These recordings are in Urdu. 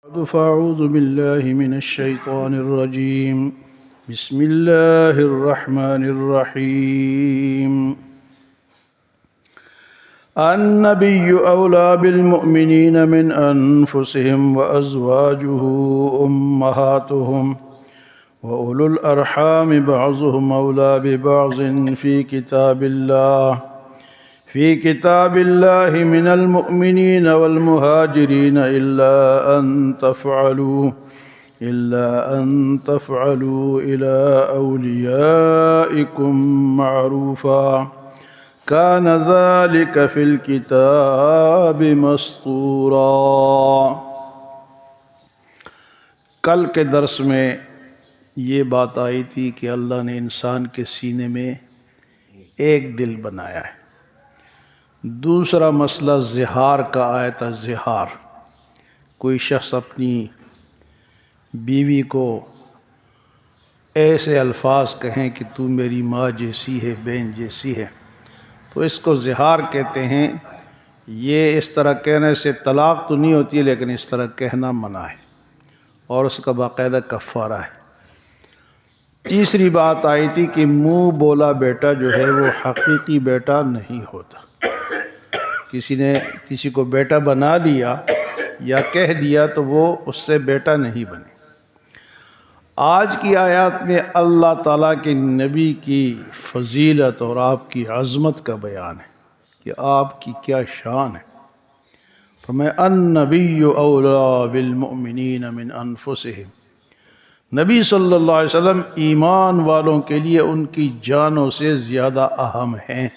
فأعوذ بالله من الشيطان الرجيم بسم الله الرحمن الرحيم النبي أولى بالمؤمنين من أنفسهم وأزواجه أمهاتهم وأولو الأرحام بعضهم أولى ببعض في كتاب الله من المؤمنين والمهاجرين إلا أن تفعلوا إلى أوليائكم معروفا كان ذلك في الكتاب مسطورا۔ کل کے درس میں یہ بات آئی تھی کہ اللہ نے انسان کے سینے میں ایک دل بنایا ہے۔ دوسرا مسئلہ زہار کا آیا تھا۔ زہار، کوئی شخص اپنی بیوی کو ایسے الفاظ کہیں کہ تو میری ماں جیسی ہے، بہن جیسی ہے، تو اس کو زہار کہتے ہیں۔ یہ اس طرح کہنے سے طلاق تو نہیں ہوتی ہے، لیکن اس طرح کہنا منع ہے اور اس کا باقاعدہ کفارہ ہے۔ تیسری بات آئی تھی کہ منہ بولا بیٹا جو ہے وہ حقیقی بیٹا نہیں ہوتا۔ کسی نے کسی کو بیٹا بنا لیا یا کہہ دیا تو وہ اس سے بیٹا نہیں بنے۔ آج کی آیات میں اللہ تعالیٰ کے نبی کی فضیلت اور آپ کی عظمت کا بیان ہے کہ آپ کی کیا شان ہے۔ فرمایا النبی اولی بالمؤمنین من انفسہم، نبی صلی اللہ علیہ وسلم ایمان والوں کے لیے ان کی جانوں سے زیادہ اہم ہیں۔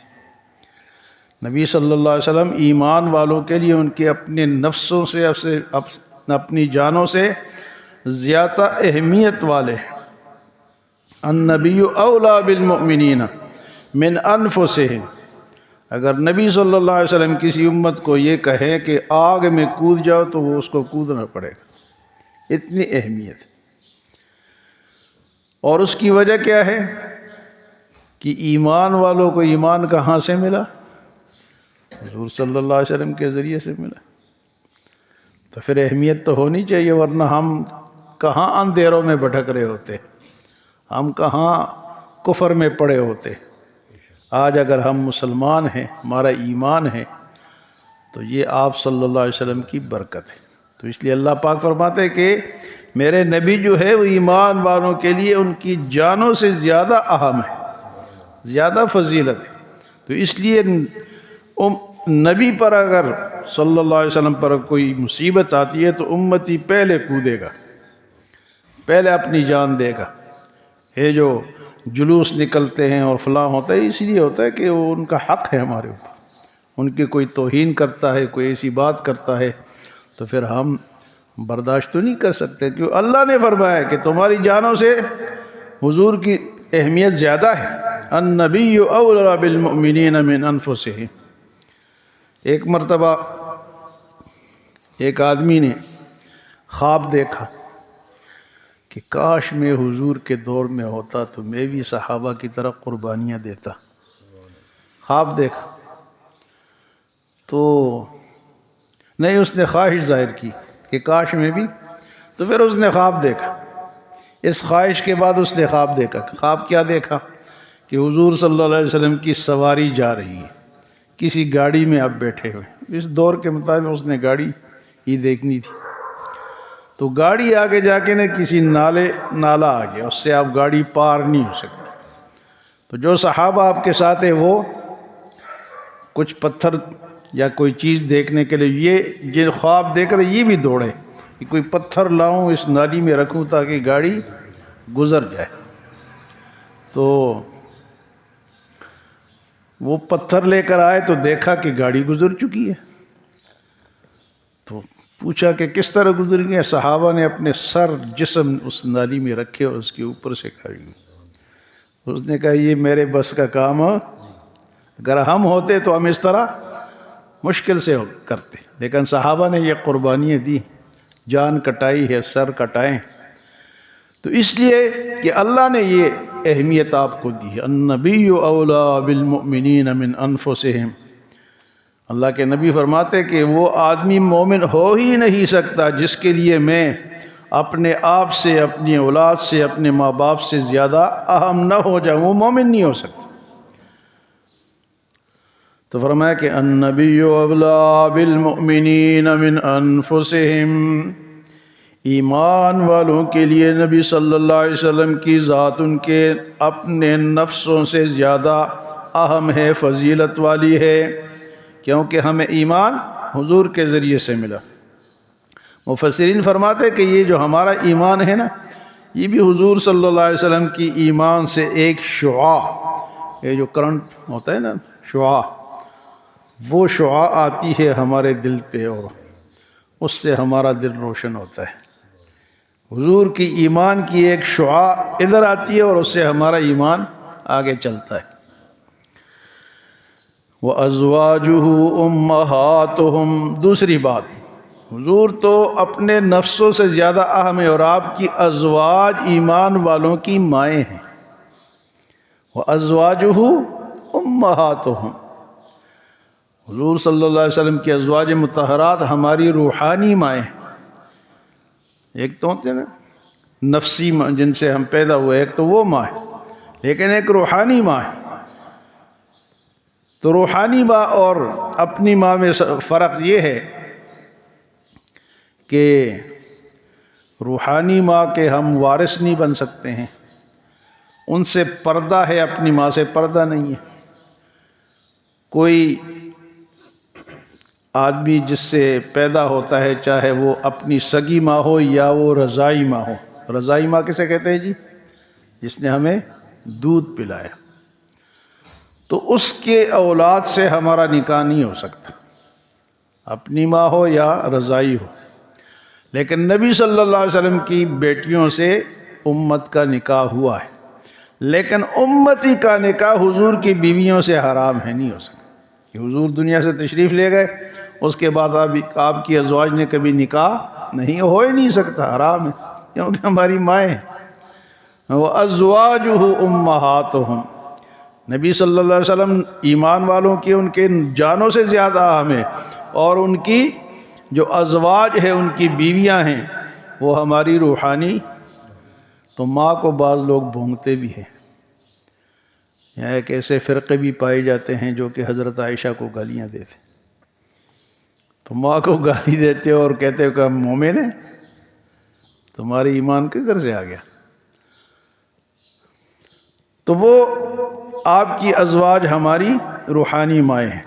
نبی صلی اللہ علیہ وسلم ایمان والوں کے لیے ان کے اپنے نفسوں سے، اپنی جانوں سے زیادہ اہمیت والے ہیں۔ النبی اولی بالمؤمنین من انفسہم، اگر نبی صلی اللہ علیہ وسلم کسی امت کو یہ کہے کہ آگ میں کود جاؤ تو وہ اس کو کودنا پڑے گا، اتنی اہمیت۔ اور اس کی وجہ کیا ہے کہ ایمان والوں کو ایمان کہاں سے ملا؟ حضور صلی اللہ علیہ وسلم کے ذریعے سے ملا۔ تو پھر اہمیت تو ہونی چاہیے، ورنہ ہم کہاں اندھیروں میں بھٹک رہے ہوتے، ہم کہاں کفر میں پڑے ہوتے۔ آج اگر ہم مسلمان ہیں، ہمارا ایمان ہے، تو یہ آپ صلی اللہ علیہ وسلم کی برکت ہے۔ تو اس لیے اللہ پاک فرماتے ہیں کہ میرے نبی جو ہے وہ ایمان والوں کے لیے ان کی جانوں سے زیادہ اہم ہے، زیادہ فضیلت ہے۔ تو اس لیے نبی پر اگر صلی اللہ علیہ وسلم پر کوئی مصیبت آتی ہے تو امتی پہلے کودے گا، پہلے اپنی جان دے گا۔ یہ جو جلوس نکلتے ہیں اور فلاں ہوتا ہے، اس لیے ہوتا ہے کہ وہ ان کا حق ہے ہمارے اوپر۔ ان کی کوئی توہین کرتا ہے، کوئی ایسی بات کرتا ہے تو پھر ہم برداشت تو نہیں کر سکتے، کیوں اللہ نے فرمایا کہ تمہاری جانوں سے حضور کی اہمیت زیادہ ہے۔ النبی اولی بالمؤمنین من انفسہم۔ ایک مرتبہ ایک آدمی نے خواب دیکھا کہ کاش میں حضور کے دور میں ہوتا تو میں بھی صحابہ کی طرح قربانیاں دیتا۔ خواب دیکھا تو نہیں، اس نے خواہش ظاہر کی کہ کاش میں بھی، تو پھر اس نے خواب دیکھا۔ اس خواہش کے بعد اس نے خواب دیکھا۔ خواب کیا دیکھا کہ حضور صلی اللہ علیہ وسلم کی سواری جا رہی ہے، کسی گاڑی میں آپ بیٹھے ہوئے۔ اس دور کے مطابق اس نے گاڑی ہی دیکھنی تھی، تو گاڑی آگے جا کے کسی نالا آ گیا، اس سے آپ گاڑی پار نہیں ہو سکتی۔ تو جو صحابہ آپ کے ساتھ ہیں وہ کچھ پتھر یا کوئی چیز دیکھنے کے لیے، یہ جن خواب دیکھ رہے یہ بھی دوڑے کہ کوئی پتھر لاؤں اس نالی میں رکھوں تاکہ گاڑی گزر جائے۔ تو وہ پتھر لے کر آئے تو دیکھا کہ گاڑی گزر چکی ہے۔ تو پوچھا کہ کس طرح گزر گئی؟ صحابہ نے اپنے سر جسم اس نالی میں رکھے اور اس کے اوپر سے گاڑی۔ اس نے کہا یہ میرے بس کا کام ہے، اگر ہم ہوتے تو ہم اس طرح مشکل سے کرتے، لیکن صحابہ نے یہ قربانیاں دی، جان کٹائی ہے، سر کٹائیں۔ تو اس لیے کہ اللہ نے یہ اہمیت آپ کو دی ہے۔ النبی اولی بالمؤمنین من انفسہم، اللہ کے نبی فرماتے کہ وہ آدمی مومن ہو ہی نہیں سکتا جس کے لیے میں اپنے آپ سے، اپنی اولاد سے، اپنے ماں باپ سے زیادہ اہم نہ ہو جاؤں، وہ مومن نہیں ہو سکتا۔ تو فرمایا کہ النبی اولا بالمؤمنین من انفسہم، ایمان والوں کے لیے نبی صلی اللہ علیہ وسلم کی ذات ان کے اپنے نفسوں سے زیادہ اہم ہے، فضیلت والی ہے، کیونکہ ہمیں ایمان حضور کے ذریعے سے ملا۔ مفسرین فرماتے کہ یہ جو ہمارا ایمان ہے نا، یہ بھی حضور صلی اللہ علیہ وسلم کی ایمان سے ایک شعاع، یہ جو کرنٹ ہوتا ہے نا شعاع، وہ شعاع آتی ہے ہمارے دل پہ اور اس سے ہمارا دل روشن ہوتا ہے۔ حضور کی ایمان کی ایک شعاع ادھر آتی ہے اور اس سے ہمارا ایمان آگے چلتا ہے۔ وَأَزْوَاجُهُ أُمَّهَاتُهُمْ، دوسری بات، حضور تو اپنے نفسوں سے زیادہ اہم ہے اور آپ کی ازواج ایمان والوں کی مائیں ہیں۔ وَأَزْوَاجُهُ أُمَّهَاتُهُمْ، حضور صلی اللہ علیہ وسلم کی ازواج مطہرات ہماری روحانی مائیں ہیں۔ ایک تو ہوتے ہیں نا نفسی ماں جن سے ہم پیدا ہوئے، ایک تو وہ ماں ہے، لیکن ایک روحانی ماں ہے۔ تو روحانی ماں اور اپنی ماں میں فرق یہ ہے کہ روحانی ماں کے ہم وارث نہیں بن سکتے ہیں، ان سے پردہ ہے، اپنی ماں سے پردہ نہیں ہے۔ کوئی آدمی جس سے پیدا ہوتا ہے، چاہے وہ اپنی سگی ماں ہو یا وہ رضائی ماں ہو، رضائی ماں کسے کہتے ہیں جی؟ جس نے ہمیں دودھ پلایا، تو اس کے اولاد سے ہمارا نکاح نہیں ہو سکتا، اپنی ماں ہو یا رضائی ہو۔ لیکن نبی صلی اللہ علیہ وسلم کی بیٹیوں سے امت کا نکاح ہوا ہے، لیکن امتی کا نکاح حضور کی بیویوں سے حرام ہے، نہیں ہو سکتا۔ کہ حضور دنیا سے تشریف لے گئے، اس کے بعد آپ کی ازواج نے کبھی نکاح نہیں ہو ہی نہیں سکتا، حرام ہے، کیونکہ ہماری مائیں ہیں۔ وَأَزْوَاجُهُ أُمَّهَاتُهُمْ، نبی صلی اللہ علیہ وسلم ایمان والوں کی ان کے جانوں سے زیادہ اہم ہے، اور ان کی جو ازواج ہے، ان کی بیویاں ہیں، وہ ہماری روحانی۔ تو ماں کو بعض لوگ بھونگتے بھی ہیں، یہاں ایک ایسے فرقے بھی پائے جاتے ہیں جو کہ حضرت عائشہ کو گالیاں دیتے، تو ماں کو گالی دیتے اور کہتے کہ ہم مومن ہیں، تمہاری ایمان کدھر سے آ گیا؟ تو وہ آپ کی ازواج ہماری روحانی مائیں ہیں۔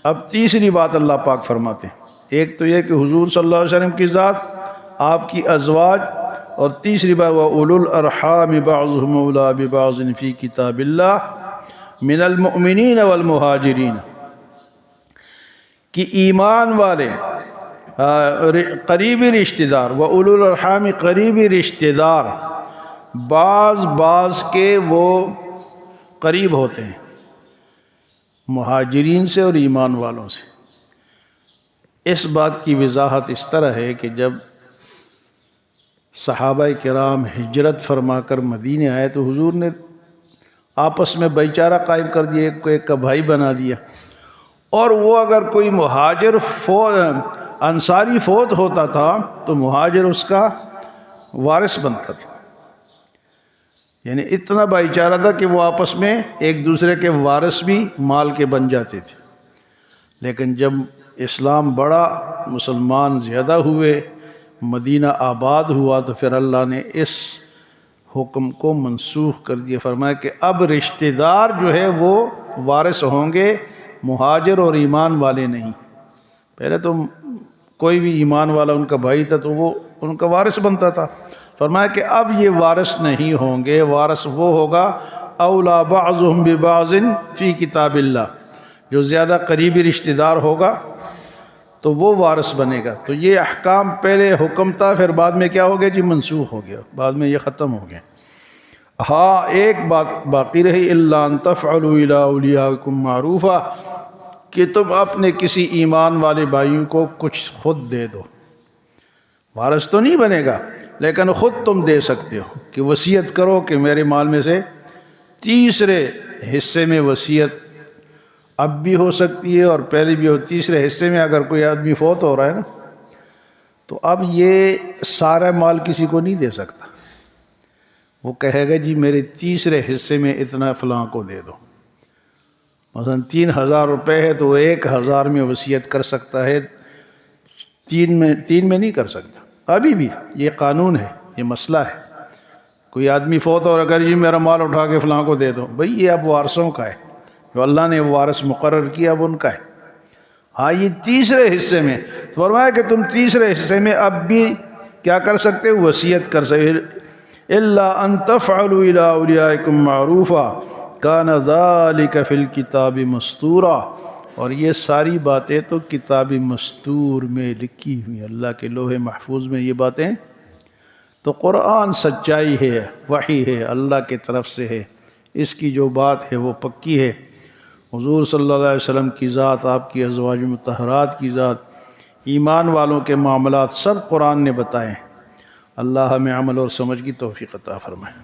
اب تیسری بات اللہ پاک فرماتے ہیں، ایک تو یہ کہ حضور صلی اللہ علیہ وسلم کی ذات، آپ کی ازواج، اور تیسری بات وَأُولُو الْأَرْحَامِ بَعْضُهُمْ أَوْلَىٰ بِبَعْضٍ فِي كِتَابِ اللَّهِ مِنَ الْمُؤْمِنِينَ وَالْمُهَاجِرِينَ، کہ ایمان والے قریبی رشتہ دار، وَأُولُو الْأَرْحَامِ قریبی رشتہ دار بعض کے وہ قریب ہوتے ہیں مہاجرین سے اور ایمان والوں سے۔ اس بات کی وضاحت اس طرح ہے کہ جب صحابہ کرام ہجرت فرما کر مدینے آئے تو حضور نے آپس میں بھائی چارہ قائم کر دیا، ایک کو ایک کا بھائی بنا دیا، اور وہ اگر کوئی مہاجر انصاری فوت ہوتا تھا تو مہاجر اس کا وارث بنتا تھا، یعنی اتنا بھائی چارہ تھا کہ وہ آپس میں ایک دوسرے کے وارث بھی مال کے بن جاتے تھے۔ لیکن جب اسلام بڑا، مسلمان زیادہ ہوئے، مدینہ آباد ہوا، تو پھر اللہ نے اس حکم کو منسوخ کر دیا، فرمایا کہ اب رشتہ دار جو ہے وہ وارث ہوں گے، مہاجر اور ایمان والے نہیں۔ پہلے تو کوئی بھی ایمان والا ان کا بھائی تھا تو وہ ان کا وارث بنتا تھا، فرمایا کہ اب یہ وارث نہیں ہوں گے، وارث وہ ہوگا اولا بعضهم ببعض فی کتاب اللہ، جو زیادہ قریبی رشتہ دار ہوگا تو وہ وارث بنے گا۔ تو یہ احکام پہلے حکم تھا، پھر بعد میں کیا ہو گیا جی؟ منسوخ ہو گیا، بعد میں یہ ختم ہو گیا۔ ہاں ایک بات باقی رہی، الا ان تفعلوا الی اولیاءکم معروفا، کہ تم اپنے کسی ایمان والے بھائیوں کو کچھ خود دے دو، وارث تو نہیں بنے گا لیکن خود تم دے سکتے ہو، کہ وصیت کرو کہ میرے مال میں سے تیسرے حصے میں وصیت اب بھی ہو سکتی ہے اور پہلے بھی ہو. تیسرے حصے میں اگر کوئی آدمی فوت ہو رہا ہے نا تو اب یہ سارا مال کسی کو نہیں دے سکتا. وہ کہے گا جی میرے تیسرے حصے میں اتنا فلاں کو دے دو. مثلا 3,000 روپے ہے تو وہ 1,000 میں وصیت کر سکتا ہے، 3 میں نہیں کر سکتا. ابھی بھی یہ قانون ہے، یہ مسئلہ ہے. کوئی آدمی فوت ہو رہا ہے جی میرا مال اٹھا کے فلاں کو دے دو، بھئی یہ اب وارثوں کا ہے، جو اللہ نے وارث مقرر کیا اب ان کا ہے. ہاں یہ تیسرے حصے میں فرمایا کہ تم تیسرے حصے میں اب بھی کیا کر سکتے ہو؟ وصیت کر سکتے. الا ان تفعلوا الى اولیائکم معروفا کان ذلک فی الکتاب مستورا. اور یہ ساری باتیں تو کتاب مستور میں لکھی ہوئی، اللہ کے لوح محفوظ میں یہ باتیں. تو قرآن سچائی ہے، وحی ہے، اللہ کی طرف سے ہے، اس کی جو بات ہے وہ پکی ہے. حضور صلی اللہ علیہ وسلم کی ذات، آپ کی ازواج مطہرات کی ذات، ایمان والوں کے معاملات سب قرآن نے بتائے ہیں. اللہ ہمیں عمل اور سمجھ کی توفیق عطا فرمائے.